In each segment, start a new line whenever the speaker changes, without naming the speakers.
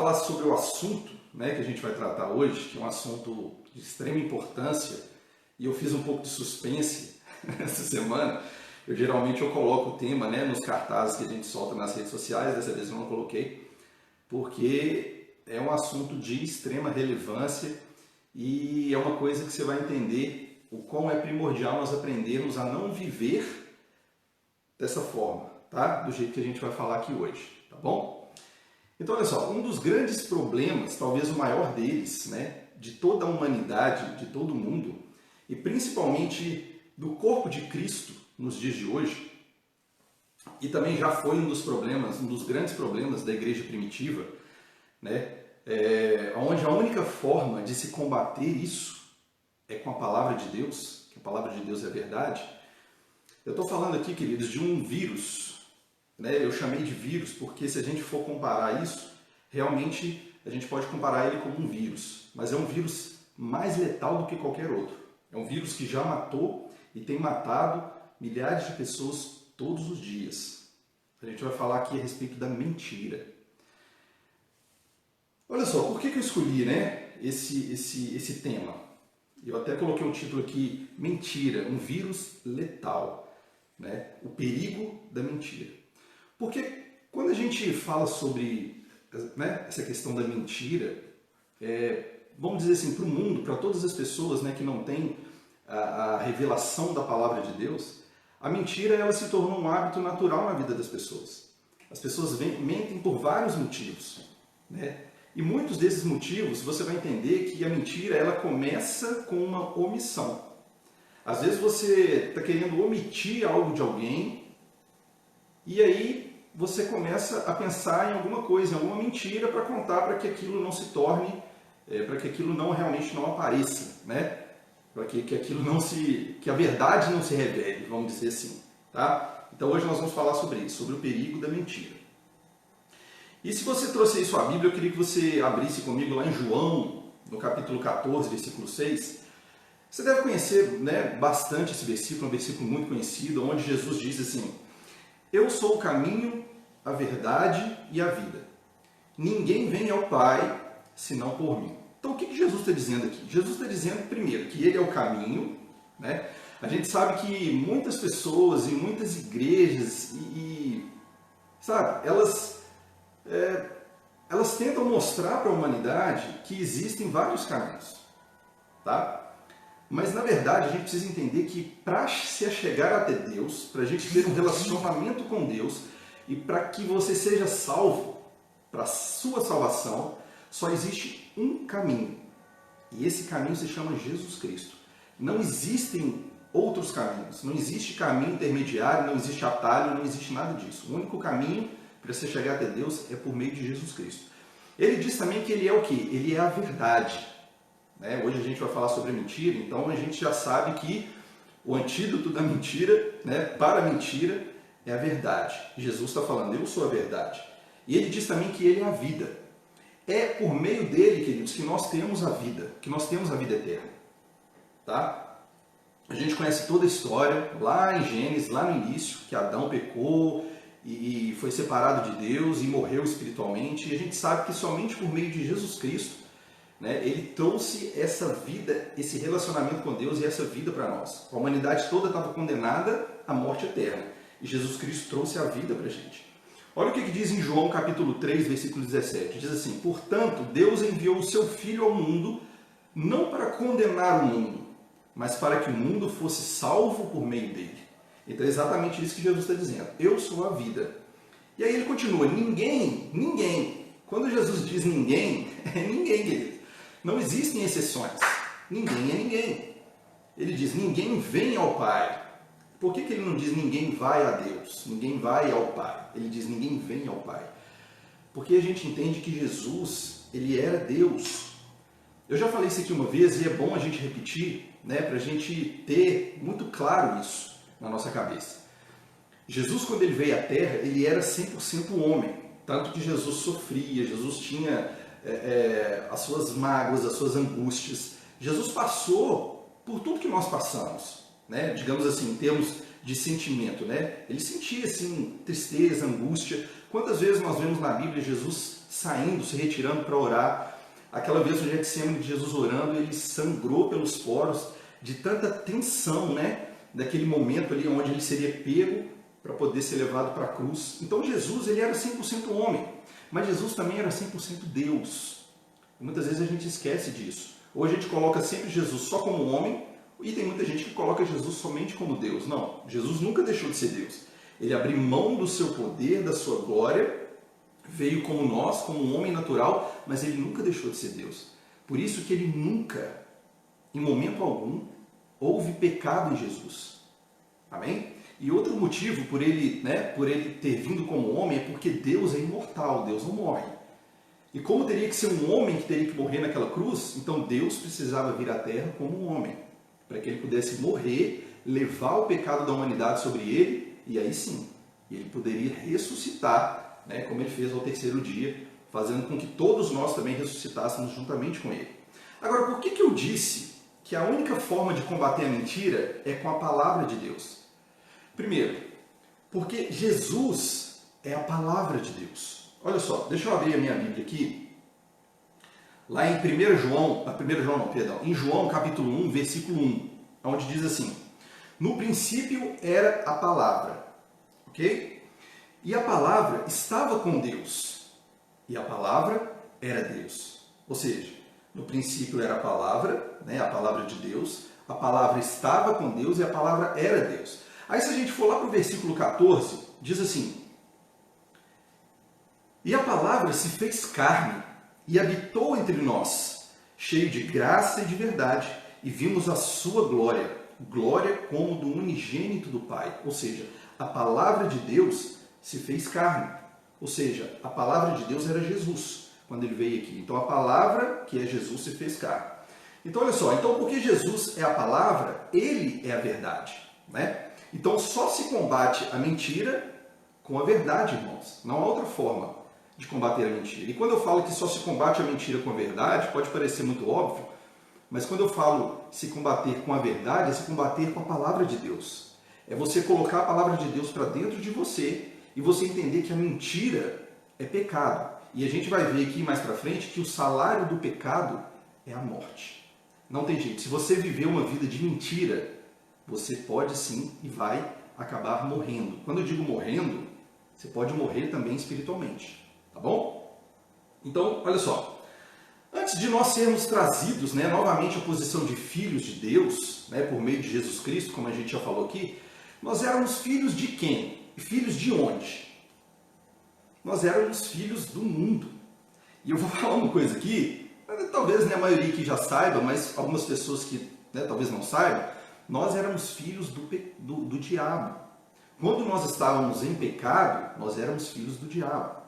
falar sobre o assunto, né, que a gente vai tratar hoje, que é um assunto de extrema importância, e eu fiz um pouco de suspense essa semana. Geralmente eu coloco o tema, né, nos cartazes que a gente solta nas redes sociais, dessa vez eu não coloquei, porque é um assunto de extrema relevância e é uma coisa que você vai entender o quão é primordial nós aprendermos a não viver dessa forma, tá? Do jeito que a gente vai falar aqui hoje, tá bom? Então, olha só, um dos grandes problemas, talvez o maior deles, né, de toda a humanidade, de todo mundo, e principalmente do corpo de Cristo nos dias de hoje, e também já foi um dos grandes problemas da igreja primitiva, né, onde a única forma de se combater isso é com a palavra de Deus, que a palavra de Deus é verdade. Eu estou falando aqui, queridos, de um vírus, né? Eu chamei de vírus porque se a gente for comparar isso, realmente a gente pode comparar ele como um vírus, mas é um vírus mais letal do que qualquer outro. É um vírus que já matou e tem matado milhares de pessoas todos os dias. A gente vai falar aqui a respeito da mentira. Olha só, por que eu escolhi, né, esse tema? Eu até coloquei o título aqui, Mentira, um vírus letal, né? O perigo da mentira. Porque quando a gente fala sobre, né, essa questão da mentira, vamos dizer assim, para o mundo, para todas as pessoas, né, que não têm a revelação da palavra de Deus, a mentira ela se tornou um hábito natural na vida das pessoas. As pessoas mentem por vários motivos, né? E muitos desses motivos você vai entender que a mentira ela começa com uma omissão. Às vezes você está querendo omitir algo de alguém e aí você começa a pensar em alguma coisa, em alguma mentira para contar para que aquilo não se torne, para que aquilo não realmente não apareça, né? Para que aquilo que a verdade não se revele, vamos dizer assim, tá? Então hoje nós vamos falar sobre isso, sobre o perigo da mentira. E se você trouxe aí sua Bíblia, eu queria que você abrisse comigo lá em João, no capítulo 14, versículo 6. Você deve conhecer, né, bastante esse versículo, um versículo muito conhecido, onde Jesus diz assim: Eu sou o caminho, a verdade e a vida. Ninguém vem ao Pai senão por mim. Então o que Jesus está dizendo aqui? Jesus está dizendo, primeiro, que Ele é o caminho, né? A gente sabe que muitas pessoas e muitas igrejas, sabe, elas tentam mostrar para a humanidade que existem vários caminhos, tá? Mas na verdade a gente precisa entender que para se chegar até Deus, para a gente ter um relacionamento com Deus e para que você seja salvo, para a sua salvação, só existe um caminho. E esse caminho se chama Jesus Cristo. Não existem outros caminhos, não existe caminho intermediário, não existe atalho, não existe nada disso. O único caminho para você chegar até Deus é por meio de Jesus Cristo. Ele diz também que Ele é o quê? Ele é a verdade. Né? Hoje a gente vai falar sobre a mentira, então a gente já sabe que o antídoto da mentira, né, para a mentira, é a verdade. Jesus está falando, eu sou a verdade. E Ele diz também que Ele é a vida. É por meio dele, queridos, que nós temos a vida, que nós temos a vida eterna. Tá? A gente conhece toda a história, lá em Gênesis, lá no início, que Adão pecou e foi separado de Deus e morreu espiritualmente. E a gente sabe que somente por meio de Jesus Cristo, né, Ele trouxe essa vida, esse relacionamento com Deus e essa vida para nós. A humanidade toda estava condenada à morte eterna. E Jesus Cristo trouxe a vida para a gente. Olha o que diz em João capítulo 3, versículo 17. Diz assim: Portanto, Deus enviou o seu Filho ao mundo, não para condenar o mundo, mas para que o mundo fosse salvo por meio dele. Então é exatamente isso que Jesus está dizendo. Eu sou a vida. E aí ele continua, ninguém. Quando Jesus diz ninguém, é ninguém, querido. Não existem exceções. Ninguém é ninguém. Ele diz, ninguém vem ao Pai. Por que ele não diz ninguém vai a Deus? Ninguém vai ao Pai. Ele diz ninguém vem ao Pai. Porque a gente entende que Jesus, Ele era Deus. Eu já falei isso aqui uma vez e é bom a gente repetir, né, para a gente ter muito claro isso na nossa cabeça. Jesus, quando Ele veio à Terra, Ele era 100% homem. Tanto que Jesus sofria, Jesus tinha as suas mágoas, as suas angústias. Jesus passou por tudo que nós passamos, né? Digamos assim, em termos de sentimento, né? Ele sentia assim, tristeza, angústia. Quantas vezes nós vemos na Bíblia Jesus saindo, se retirando para orar. Aquela vez no Getsemane de Jesus orando, ele sangrou pelos poros de tanta tensão, né? Daquele momento ali onde ele seria pego para poder ser levado para a cruz. Então Jesus, ele era 100% homem, mas Jesus também era 100% Deus. E muitas vezes a gente esquece disso. Ou a gente coloca sempre Jesus só como homem, e tem muita gente que coloca Jesus somente como Deus. Não, Jesus nunca deixou de ser Deus. Ele abriu mão do seu poder, da sua glória, veio como nós, como um homem natural, mas ele nunca deixou de ser Deus. Por isso que ele nunca, em momento algum, houve pecado em Jesus. Amém? E outro motivo por ele ter vindo como homem é porque Deus é imortal, Deus não morre. E como teria que ser um homem que teria que morrer naquela cruz, então Deus precisava vir à terra como um homem, para que ele pudesse morrer, levar o pecado da humanidade sobre ele, e aí sim, ele poderia ressuscitar, né, como ele fez ao terceiro dia, fazendo com que todos nós também ressuscitássemos juntamente com ele. Agora, por que eu disse que a única forma de combater a mentira é com a palavra de Deus? Primeiro, porque Jesus é a palavra de Deus. Olha só, deixa eu abrir a minha Bíblia aqui. Lá em em João capítulo 1, versículo 1, onde diz assim: no princípio era a palavra, ok? E a palavra estava com Deus, e a palavra era Deus. Ou seja, no princípio era a palavra, né, a palavra de Deus, a palavra estava com Deus e a palavra era Deus. Aí se a gente for lá para o versículo 14, diz assim: e a palavra se fez carne e habitou entre nós, cheio de graça e de verdade, e vimos a sua glória, glória como do unigênito do Pai. Ou seja, a palavra de Deus se fez carne. Ou seja, a palavra de Deus era Jesus, quando ele veio aqui. Então a palavra, que é Jesus, se fez carne. Então olha só, então porque Jesus é a palavra, ele é a verdade, né? Então só se combate a mentira com a verdade, irmãos. Não há outra forma de combater a mentira. E quando eu falo que só se combate a mentira com a verdade, pode parecer muito óbvio, mas quando eu falo se combater com a verdade, é se combater com a palavra de Deus. É você colocar a palavra de Deus para dentro de você e você entender que a mentira é pecado. E a gente vai ver aqui mais para frente que o salário do pecado é a morte. Não tem jeito. Se você viver uma vida de mentira, você pode sim e vai acabar morrendo. Quando eu digo morrendo, você pode morrer também espiritualmente. Tá bom? Então, olha só. Antes de nós sermos trazidos, né, novamente à posição de filhos de Deus, né, por meio de Jesus Cristo, como a gente já falou aqui, nós éramos filhos de quem? Filhos de onde? Nós éramos filhos do mundo. E eu vou falar uma coisa aqui, talvez, né, a maioria aqui já saiba, mas algumas pessoas que, né, talvez não saibam, nós éramos filhos do diabo. Quando nós estávamos em pecado, nós éramos filhos do diabo.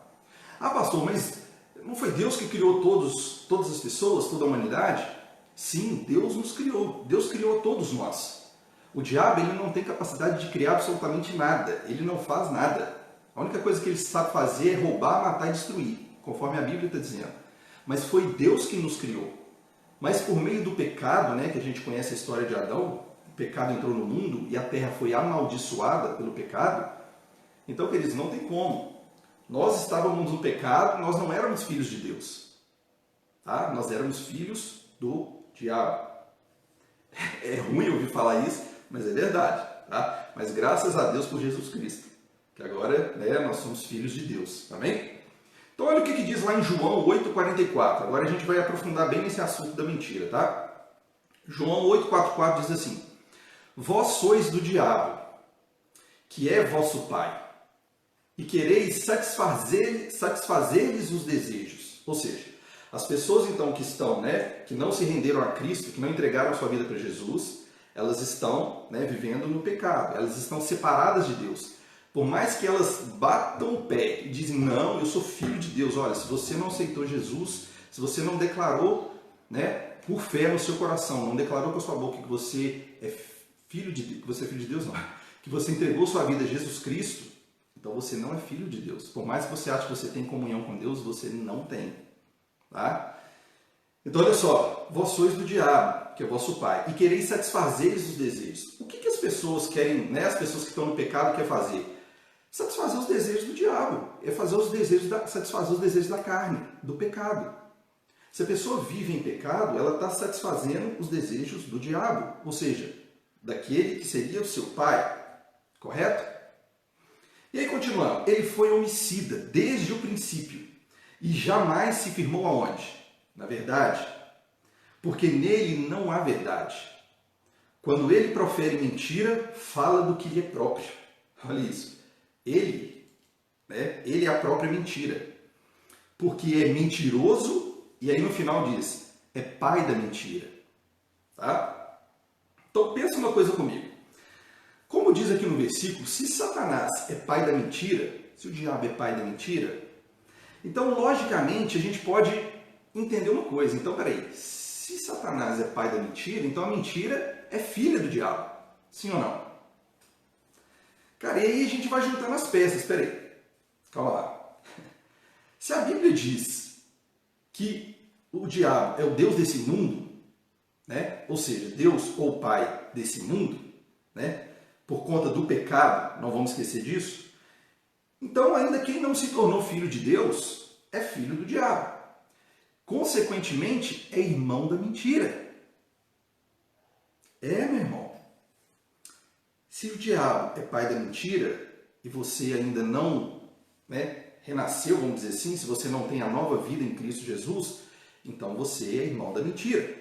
Ah, pastor, mas não foi Deus que criou todas as pessoas, toda a humanidade? Sim, Deus nos criou. Deus criou todos nós. O diabo, ele não tem capacidade de criar absolutamente nada. Ele não faz nada. A única coisa que ele sabe fazer é roubar, matar e destruir, conforme a Bíblia está dizendo. Mas foi Deus que nos criou. Mas por meio do pecado, né, que a gente conhece a história de Adão, o pecado entrou no mundo e a terra foi amaldiçoada pelo pecado. Então, queridos, não tem como. Nós estávamos no pecado, nós não éramos filhos de Deus. Tá? Nós éramos filhos do diabo. É ruim ouvir falar isso, mas é verdade. Tá? Mas graças a Deus por Jesus Cristo. Que agora, né, nós somos filhos de Deus. Amém? Então olha o que diz lá em João 8,44. Agora a gente vai aprofundar bem nesse assunto da mentira. Tá? João 8,44 diz assim: vós sois do diabo, que é vosso pai, e quereis satisfazer-lhes os desejos. Ou seja, as pessoas então que estão, né, que não se renderam a Cristo, que não entregaram a sua vida para Jesus, elas estão, né, vivendo no pecado, elas estão separadas de Deus. Por mais que elas batam o pé e dizem, não, eu sou filho de Deus. Olha, se você não aceitou Jesus, se você não declarou, né, por fé no seu coração, não declarou com a sua boca que você é filho de Deus, que você é filho de Deus, não, que você entregou sua vida a Jesus Cristo, então você não é filho de Deus. Por mais que você ache que você tem comunhão com Deus, você não tem. Tá? Então olha só, vós sois do diabo, que é vosso pai, e quereis satisfazer os desejos. O que as pessoas querem, né, as pessoas que estão no pecado querem fazer? Satisfazer os desejos do diabo, é satisfazer os desejos da carne, do pecado. Se a pessoa vive em pecado, ela está satisfazendo os desejos do diabo, ou seja, daquele que seria o seu pai, correto? E aí continuando, ele foi homicida desde o princípio e jamais se firmou aonde? Na verdade, porque nele não há verdade. Quando ele profere mentira, fala do que lhe é próprio. Olha isso. Ele é a própria mentira. Porque é mentiroso, e aí no final diz, é pai da mentira. Tá? Então pensa uma coisa comigo. Como diz aqui no versículo, se Satanás é pai da mentira, se o diabo é pai da mentira, então logicamente a gente pode entender uma coisa. Então peraí, se Satanás é pai da mentira, então a mentira é filha do diabo. Sim ou não? Cara, e aí a gente vai juntando as peças. Peraí, calma lá. Se a Bíblia diz que o diabo é o Deus desse mundo, né? Ou seja, Deus ou pai desse mundo, né? Por conta do pecado, não vamos esquecer disso. Então, ainda quem não se tornou filho de Deus é filho do diabo. Consequentemente, é irmão da mentira. Meu irmão. Se o diabo é pai da mentira e você ainda não renasceu, vamos dizer assim, se você não tem a nova vida em Cristo Jesus, então você é irmão da mentira.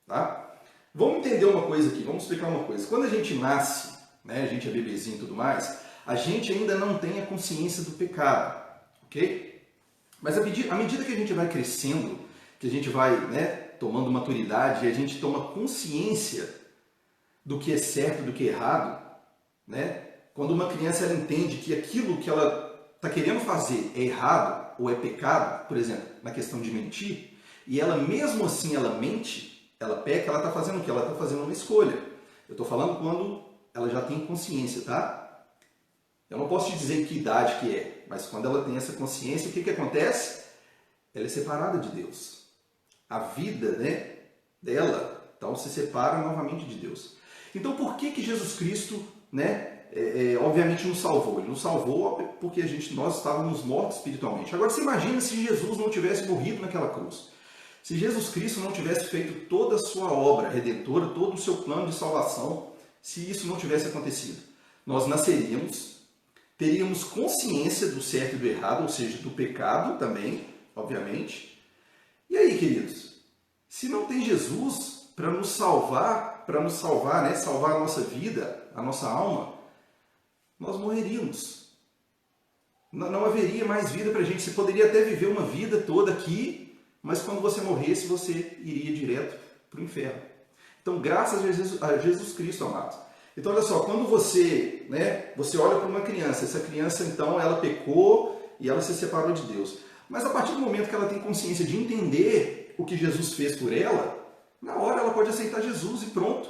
Tá? Vamos entender uma coisa aqui, vamos explicar uma coisa. Quando a gente nasce, a gente é bebezinho e tudo mais, a gente ainda não tem a consciência do pecado, ok? Mas à medida que a gente vai crescendo, que a gente vai tomando maturidade e a gente toma consciência do que é certo, do que é errado, quando uma criança ela entende que aquilo que ela está querendo fazer é errado ou é pecado, por exemplo, na questão de mentir, e ela mesmo assim ela mente, ela peca, ela está fazendo o quê? Ela está fazendo uma escolha. Eu estou falando quando ela já tem consciência, tá? Eu não posso te dizer que idade que é, mas quando ela tem essa consciência, o que acontece? Ela é separada de Deus. A vida dela, então, se separa novamente de Deus. Então, por que Jesus Cristo, obviamente nos salvou? Ele nos salvou porque nós estávamos mortos espiritualmente. Agora, você imagina se Jesus não tivesse morrido naquela cruz. Se Jesus Cristo não tivesse feito toda a sua obra redentora, todo o seu plano de salvação, se isso não tivesse acontecido. Nós nasceríamos, teríamos consciência do certo e do errado, ou seja, do pecado também, obviamente. E aí, queridos, se não tem Jesus para nos salvar, salvar a nossa vida, a nossa alma, nós morreríamos. Não haveria mais vida para a gente. Você poderia até viver uma vida toda aqui, mas quando você morresse, você iria direto para o inferno. Então, graças a Jesus Cristo, amados. Então, olha só, quando você olha para uma criança, essa criança, então, ela pecou e ela se separou de Deus. Mas a partir do momento que ela tem consciência de entender o que Jesus fez por ela, na hora ela pode aceitar Jesus e pronto.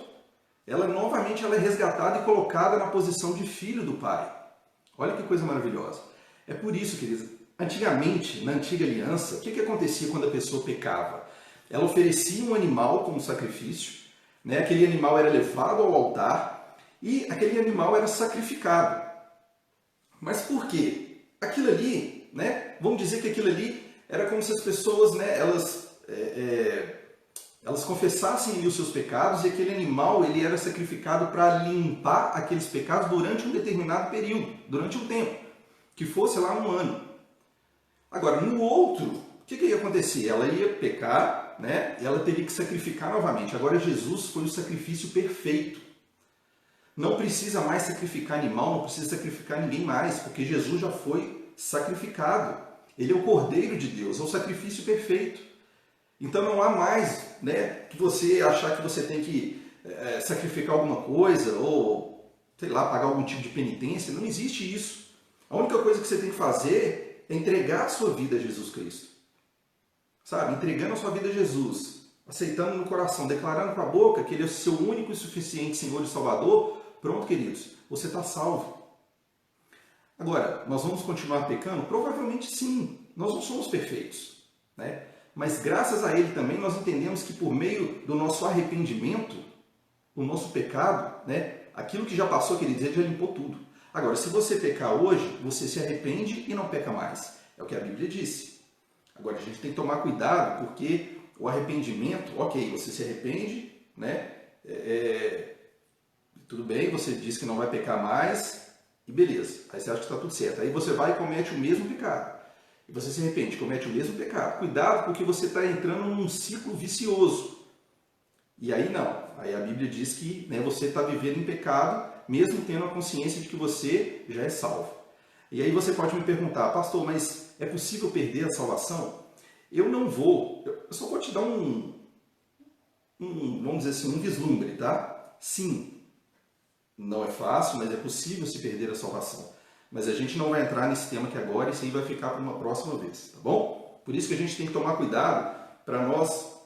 Ela novamente é resgatada e colocada na posição de filho do Pai. Olha que coisa maravilhosa. É por isso, queridos, antigamente, na antiga aliança, o que acontecia quando a pessoa pecava? Ela oferecia um animal como sacrifício, aquele animal era levado ao altar e aquele animal era sacrificado. Mas por quê? Aquilo ali, vamos dizer que aquilo ali era como se as pessoas, elas confessassem ali os seus pecados e aquele animal ele era sacrificado para limpar aqueles pecados durante um determinado período, durante um tempo, que fosse lá um ano. Agora, no outro, o que ia acontecer? Ela ia pecar, e ela teria que sacrificar novamente. Agora, Jesus foi o sacrifício perfeito. Não precisa mais sacrificar animal, não precisa sacrificar ninguém mais, porque Jesus já foi sacrificado. Ele é o Cordeiro de Deus, é o sacrifício perfeito. Então não há mais que você achar que você tem que sacrificar alguma coisa ou, sei lá, pagar algum tipo de penitência. Não existe isso. A única coisa que você tem que fazer é entregar a sua vida a Jesus Cristo. Sabe? Entregando a sua vida a Jesus, aceitando no coração, declarando com a boca que Ele é o seu único e suficiente Senhor e Salvador. Pronto, queridos, você está salvo. Agora, nós vamos continuar pecando? Provavelmente sim. Nós não somos perfeitos, Mas graças a Ele também nós entendemos que por meio do nosso arrependimento, o nosso pecado, aquilo que já passou, queridos, Ele já limpou tudo. Agora, se você pecar hoje, você se arrepende e não peca mais. É o que a Bíblia disse. Agora, a gente tem que tomar cuidado, porque o arrependimento, ok, você se arrepende, né? Tudo bem, você diz que não vai pecar mais, e beleza. Aí você acha que está tudo certo. Aí você vai e comete o mesmo pecado. E você se arrepende, comete o mesmo pecado. Cuidado, porque você está entrando num ciclo vicioso. E aí não. Aí a Bíblia diz que, né, você está vivendo em pecado, mesmo tendo a consciência de que você já é salvo. E aí você pode me perguntar, pastor, mas é possível perder a salvação? Eu não vou, eu só vou te dar vamos dizer assim, um vislumbre, tá? Sim, não é fácil, mas é possível se perder a salvação. Mas a gente não vai entrar nesse tema aqui agora, isso aí vai ficar para uma próxima vez, tá bom? Por isso que a gente tem que tomar cuidado para nós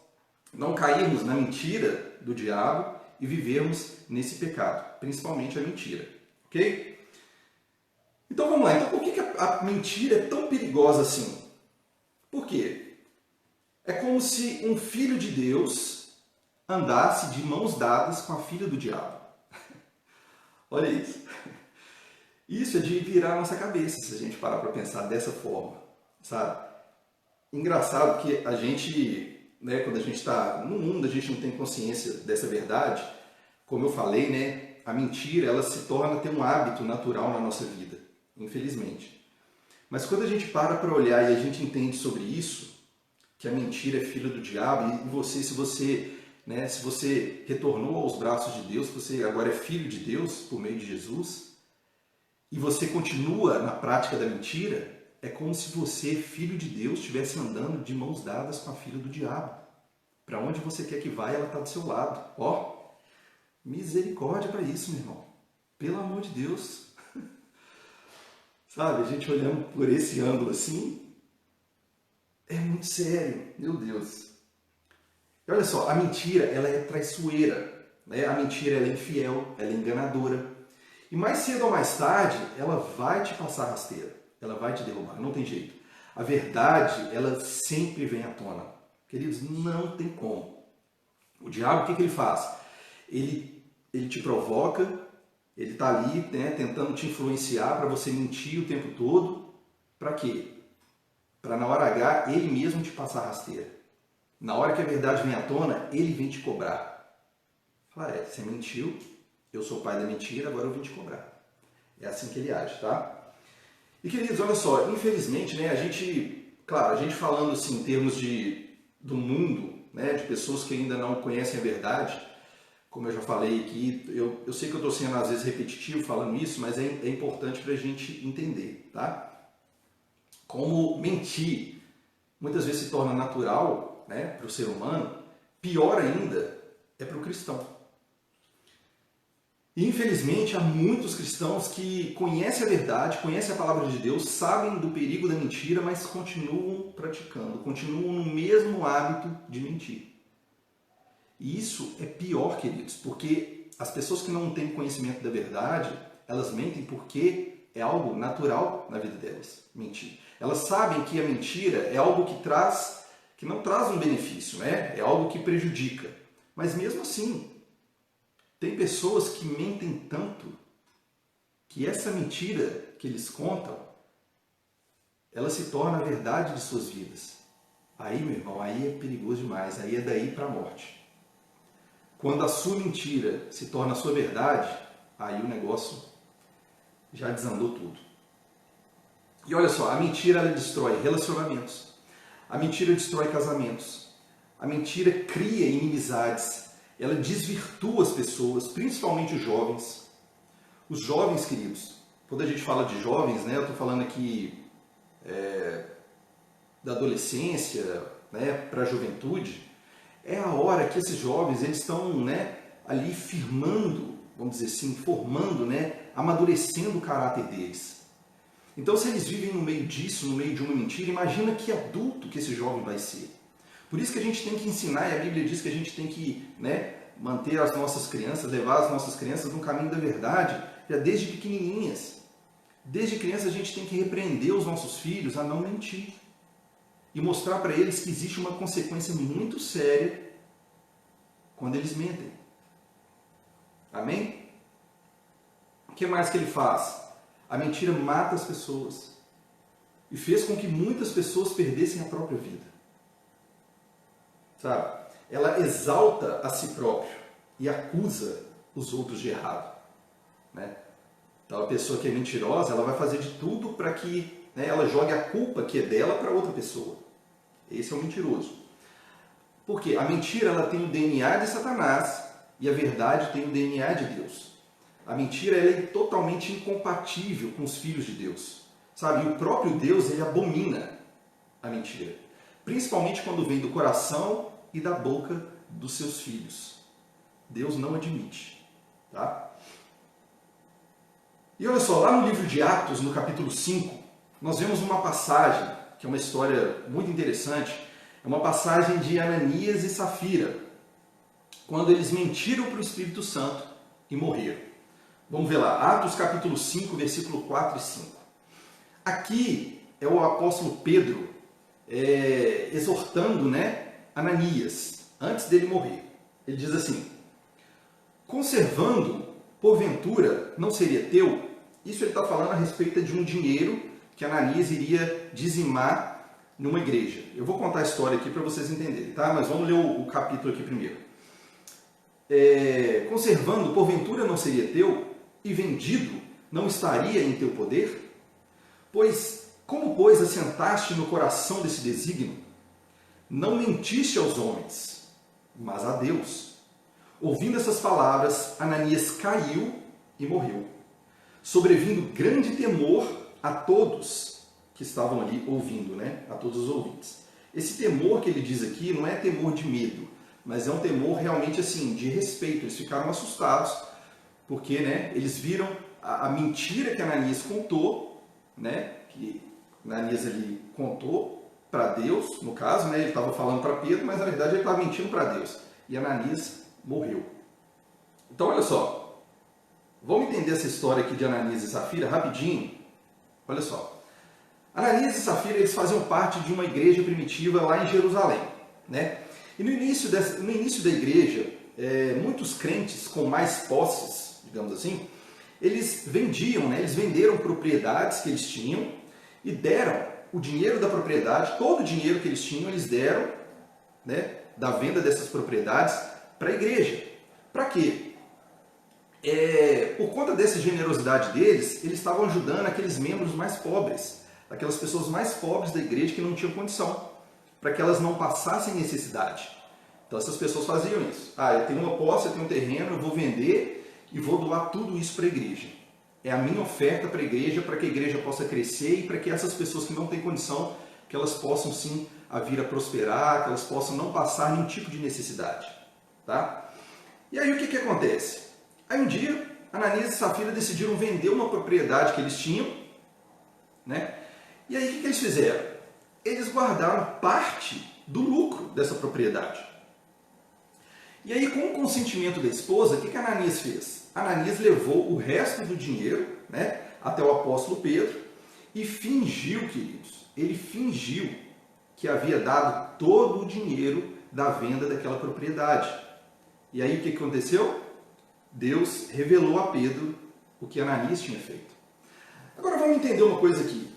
não cairmos na mentira do diabo e vivermos nesse pecado, principalmente a mentira, ok? Então vamos lá, então por que a mentira é tão perigosa assim? Por quê? É como se um filho de Deus andasse de mãos dadas com a filha do diabo. Olha isso. Isso é de virar a nossa cabeça, se a gente parar para pensar dessa forma, sabe? Engraçado que a gente, né, quando a gente está no mundo, a gente não tem consciência dessa verdade. Como eu falei, né, a mentira ela se torna ter um hábito natural na nossa vida, infelizmente. Mas quando a gente para olhar e a gente entende sobre isso, que a mentira é filha do diabo, e você, se você retornou aos braços de Deus, você agora é filho de Deus por meio de Jesus, e você continua na prática da mentira, é como se você, filho de Deus, estivesse andando de mãos dadas com a filha do diabo. Para onde você quer que vá, ela está do seu lado. Ó, misericórdia para isso, meu irmão. Pelo amor de Deus. Sabe, a gente olhando por esse ângulo assim, é muito sério, meu Deus. E olha só, a mentira, ela é traiçoeira, né? A mentira, ela é infiel, ela é enganadora. E mais cedo ou mais tarde, ela vai te passar rasteira, ela vai te derrubar, não tem jeito. A verdade, ela sempre vem à tona. Queridos, não tem como. O diabo, o que ele faz? Ele te provoca, ele está ali, né, tentando te influenciar para você mentir o tempo todo. Para quê? Para na hora H, ele mesmo te passar rasteira. Na hora que a verdade vem à tona, ele vem te cobrar. Fala, você mentiu, eu sou o pai da mentira, agora eu vim te cobrar. É assim que ele age, tá? E queridos, olha só, infelizmente, né, a gente falando assim em termos do mundo, né, de pessoas que ainda não conhecem a verdade, como eu já falei aqui, eu sei que eu estou sendo às vezes repetitivo falando isso, mas é importante para a gente entender, tá? Como mentir muitas vezes se torna natural, né, para o ser humano, pior ainda é para o cristão. E, infelizmente, há muitos cristãos que conhecem a verdade, conhecem a palavra de Deus, sabem do perigo da mentira, mas continuam praticando, continuam no mesmo hábito de mentir. E isso é pior, queridos, porque as pessoas que não têm conhecimento da verdade, elas mentem porque é algo natural na vida delas, mentir. Elas sabem que a mentira é algo que não traz um benefício, né? É algo que prejudica. Mas mesmo assim, tem pessoas que mentem tanto que essa mentira que eles contam, ela se torna a verdade de suas vidas. Aí, meu irmão, aí é perigoso demais, aí é daí para a morte. Quando a sua mentira se torna a sua verdade, aí o negócio já desandou tudo. E olha só, a mentira ela destrói relacionamentos, a mentira destrói casamentos, a mentira cria inimizades, ela desvirtua as pessoas, principalmente os jovens. Os jovens, queridos, quando a gente fala de jovens, né, eu estou falando aqui da adolescência, né, para a juventude, é a hora que esses jovens eles estão, né, ali firmando, vamos dizer assim, formando, né, amadurecendo o caráter deles. Então, se eles vivem no meio disso, no meio de uma mentira, imagina que adulto que esse jovem vai ser. Por isso que a gente tem que ensinar, e a Bíblia diz que a gente tem que, né, manter as nossas crianças, levar as nossas crianças no caminho da verdade, já desde pequenininhas. Desde criança a gente tem que repreender os nossos filhos a não mentir. E mostrar para eles que existe uma consequência muito séria quando eles mentem. Amém? O que mais que ele faz? A mentira mata as pessoas e fez com que muitas pessoas perdessem a própria vida. Sabe? Ela exalta a si próprio e acusa os outros de errado. Né? Então a pessoa que é mentirosa, ela vai fazer de tudo para que, né, ela jogue a culpa que é dela para outra pessoa. Esse é o mentiroso. Porque a mentira ela tem o DNA de Satanás e a verdade tem o DNA de Deus. A mentira ela é totalmente incompatível com os filhos de Deus. Sabe? E o próprio Deus ele abomina a mentira. Principalmente quando vem do coração e da boca dos seus filhos. Deus não admite. Tá? E olha só, lá no livro de Atos, no capítulo 5, nós vemos uma passagem, que é uma história muito interessante, é uma passagem de Ananias e Safira, quando eles mentiram para o Espírito Santo e morreram. Vamos ver lá, Atos capítulo 5, versículo 4 e 5. Aqui é o apóstolo Pedro exortando, né, Ananias, antes dele morrer. Ele diz assim: conservando, porventura, não seria teu? Isso ele está falando a respeito de um dinheiro que Ananias iria dizimar numa igreja. Eu vou contar a história aqui para vocês entenderem, tá? Mas vamos ler o capítulo aqui primeiro. Conservando, porventura, não seria teu? E vendido, não estaria em teu poder? Como, assentaste no coração desse desígnio? Não mentiste aos homens, mas a Deus. Ouvindo essas palavras, Ananias caiu e morreu, sobrevindo grande temor a todos que estavam ali ouvindo, né? A todos os ouvintes. Esse temor que ele diz aqui não é temor de medo, mas é um temor realmente assim, de respeito. Eles ficaram assustados, porque, né, eles viram a mentira que Ananias contou, né, que Ananias ali contou para Deus, no caso, né, ele estava falando para Pedro, mas na verdade ele estava mentindo para Deus. E Ananias morreu. Então, olha só, vamos entender essa história aqui de Ananias e Safira rapidinho. Olha só, Ananias e Safira eles faziam parte de uma igreja primitiva lá em Jerusalém, né? E no início da igreja, muitos crentes com mais posses, digamos assim, eles vendiam, né? Eles venderam propriedades que eles tinham e deram o dinheiro da propriedade, todo o dinheiro que eles tinham, eles deram, né, da venda dessas propriedades para a igreja. Para quê? Por conta dessa generosidade deles, eles estavam ajudando aqueles membros mais pobres, aquelas pessoas mais pobres da igreja que não tinham condição, para que elas não passassem necessidade. Então essas pessoas faziam isso. Eu tenho uma posse, eu tenho um terreno, eu vou vender e vou doar tudo isso para a igreja. É a minha oferta para a igreja igreja possa crescer e para que essas pessoas que não têm condição, que elas possam sim vir a prosperar, que elas possam não passar nenhum tipo de necessidade. Tá? E aí o que acontece? Aí um dia, Ananias e Safira decidiram vender uma propriedade que eles tinham, né? E aí o que eles fizeram? Eles guardaram parte do lucro dessa propriedade. E aí, com o consentimento da esposa, o que Ananias fez? Ananias levou o resto do dinheiro, né, até o apóstolo Pedro e fingiu, queridos, ele fingiu que havia dado todo o dinheiro da venda daquela propriedade. E aí o que aconteceu? Deus revelou a Pedro o que Ananias tinha feito. Agora vamos entender uma coisa aqui.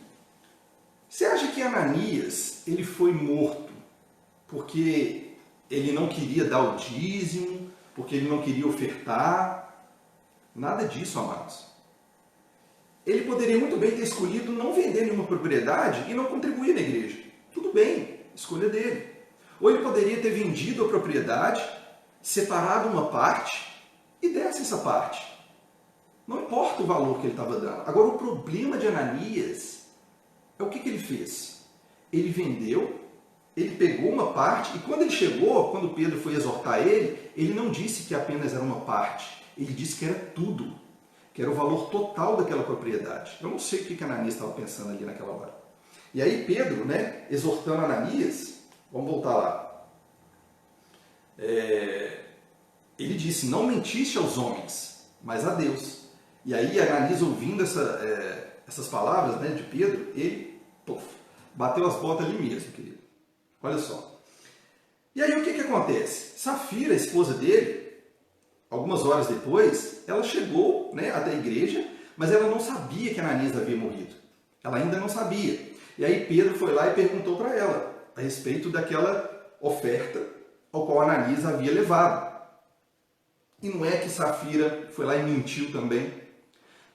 Você acha que Ananias ele foi morto porque ele não queria dar o dízimo, porque ele não queria ofertar? Nada disso, amados. Ele poderia muito bem ter escolhido não vender nenhuma propriedade e não contribuir na igreja. Tudo bem, escolha dele. Ou ele poderia ter vendido a propriedade, separado uma parte e desse essa parte. Não importa o valor que ele estava dando. Agora, o problema de Ananias é o que ele fez. Ele vendeu, ele pegou uma parte e quando ele chegou, quando Pedro foi exortar ele não disse que apenas era uma parte. Ele disse que era tudo, que era o valor total daquela propriedade. Eu não sei o que Ananias estava pensando ali naquela hora. E aí Pedro, né, exortando Ananias, vamos voltar lá. Ele disse, não mentiste aos homens, mas a Deus. E aí Ananias, ouvindo essas palavras, né, de Pedro, ele bateu as botas ali mesmo, querido. Olha só. E aí o que acontece? Safira, a esposa dele, algumas horas depois, ela chegou, né, até a igreja Mas ela não sabia que Ananias havia morrido. Ela ainda não sabia. E aí Pedro foi lá e perguntou para ela a respeito daquela oferta ao qual Ananias havia levado. E não é que Safira foi lá e mentiu também.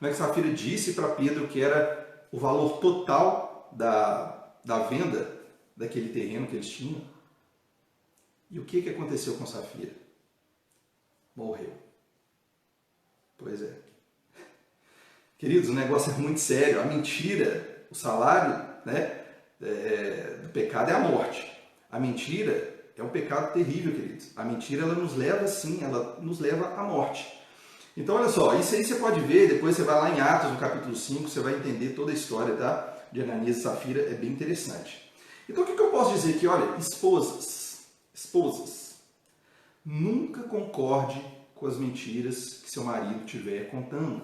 Não é que Safira disse para Pedro que era o valor total da venda daquele terreno que eles tinham. E o que aconteceu com Safira? Morreu. Pois é. Queridos, o negócio é muito sério. A mentira, o salário, né, do pecado é a morte. A mentira é um pecado terrível, queridos. A mentira, ela nos leva, sim, ela nos leva à morte. Então, olha só, isso aí você pode ver, depois você vai lá em Atos, no capítulo 5, você vai entender toda a história, tá, de Ananias e Safira, é bem interessante. Então, o que eu posso dizer aqui? Olha, esposas, nunca concorde com as mentiras que seu marido estiver contando.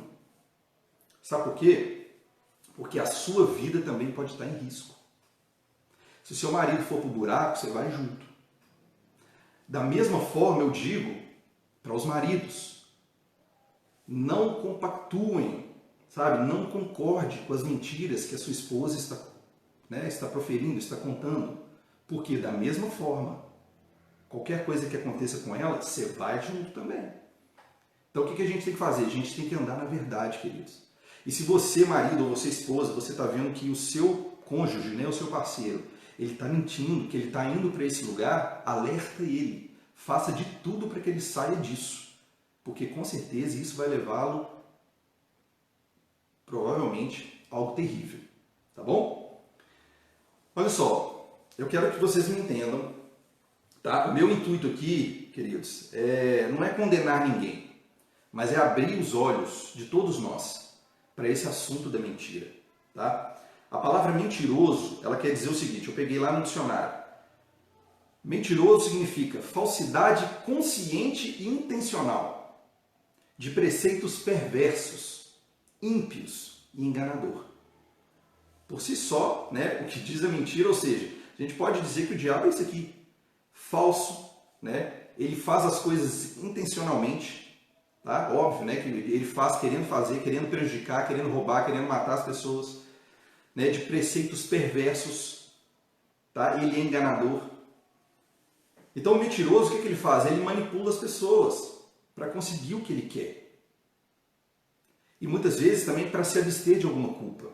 Sabe por quê? Porque a sua vida também pode estar em risco. Se o seu marido for para o buraco, você vai junto. Da mesma forma, eu digo para os maridos, não compactuem, sabe? Não concorde com as mentiras que a sua esposa está proferindo, está contando. Porque da mesma forma, qualquer coisa que aconteça com ela, você vai junto também. Então o que a gente tem que fazer? A gente tem que andar na verdade, queridos. E se você, marido, ou você, esposa, você está vendo que o seu cônjuge, né, o seu parceiro, ele está mentindo, que ele está indo para esse lugar, alerta ele. Faça de tudo para que ele saia disso. Porque com certeza isso vai levá-lo, provavelmente, a algo terrível. Tá bom? Olha só, eu quero que vocês me entendam. Tá? O meu intuito aqui, queridos, não é condenar ninguém, mas é abrir os olhos de todos nós para esse assunto da mentira. Tá? A palavra mentiroso, ela quer dizer o seguinte, eu peguei lá no dicionário. Mentiroso significa falsidade consciente e intencional, de preceitos perversos, ímpios e enganador. Por si só, né, o que diz a mentira, ou seja, a gente pode dizer que o diabo é isso aqui, falso, né? Ele faz as coisas intencionalmente, tá? Óbvio, né, que ele faz querendo fazer, querendo prejudicar, querendo roubar, querendo matar as pessoas, né, de preceitos perversos, tá? Ele é enganador. Então o mentiroso, o que ele faz? Ele manipula as pessoas para conseguir o que ele quer. E muitas vezes também para se abster de alguma culpa.